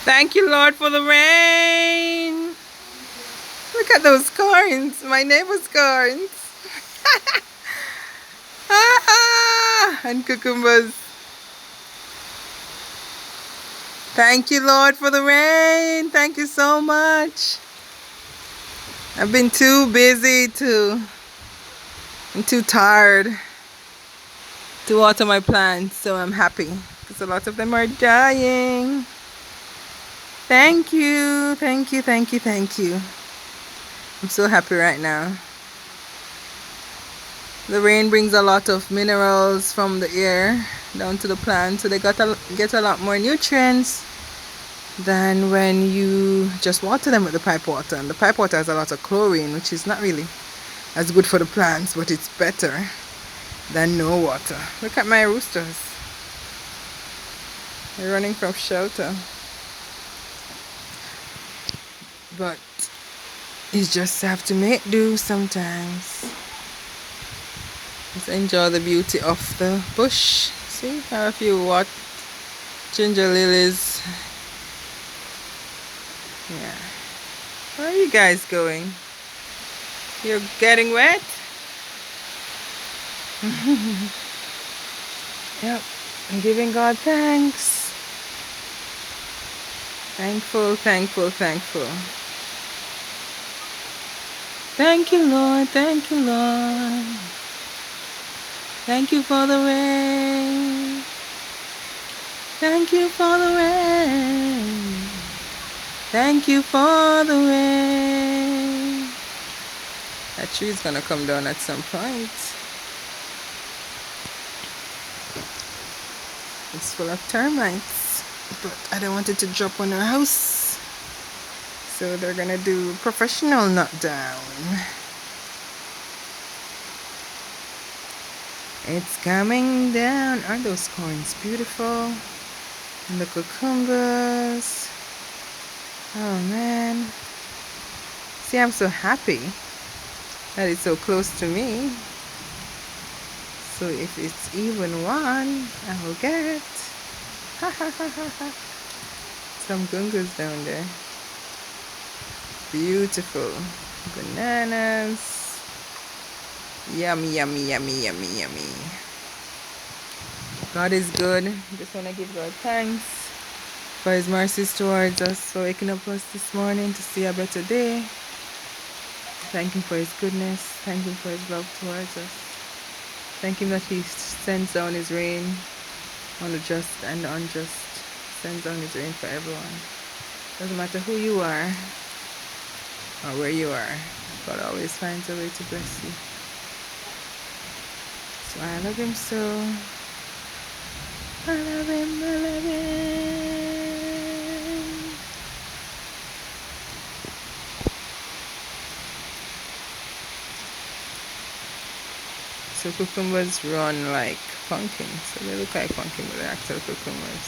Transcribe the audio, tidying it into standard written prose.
Thank you, Lord, for the rain. Look at those corns, my neighbor's corns. And cucumbers. Thank you, Lord, for the rain. Thank you so much. I've been too busy I'm too tired to water my plants, so I'm happy because a lot of them are dying. Thank you, thank you, thank you, thank you. I'm so happy right now. The rain brings a lot of minerals from the air down to the plant, so they get a lot more nutrients than when you just water them with the pipe water. And the pipe water has a lot of chlorine, which is not really as good for the plants, but it's better than no water. Look at my roosters. They're running from shelter. But you just have to make do sometimes. Just enjoy the beauty of the bush. See how a few ginger lilies. Yeah. Where are you guys going? You're getting wet? Yep. I'm giving God thanks. Thankful, thankful, thankful. Thank you, Lord. Thank you, Lord. Thank you for the rain. Thank you for the rain. Thank you for the rain. That tree's gonna come down at some point. It's full of termites, but I don't want it to drop on our house. So they're gonna do professional knockdown. It's coming down. Aren't those corns beautiful? And the cucumbers. Oh man. See, I'm so happy that it's so close to me. So if it's even one, I will get some gungas down there. Beautiful. Bananas. Yummy, yummy, yummy, yummy, yummy. God is good. Just want to give God thanks for His mercies towards us, for waking up us this morning to see a better day. Thank Him for His goodness. Thank Him for His love towards us. Thank Him that He sends down His rain on the just and the unjust. Sends down His rain for everyone. Doesn't matter who you are or where you are. God always finds a way to bless you. So I love Him so. I love Him, I love Him. So cucumbers run like pumpkins. So they look like pumpkins, but they're actual cucumbers.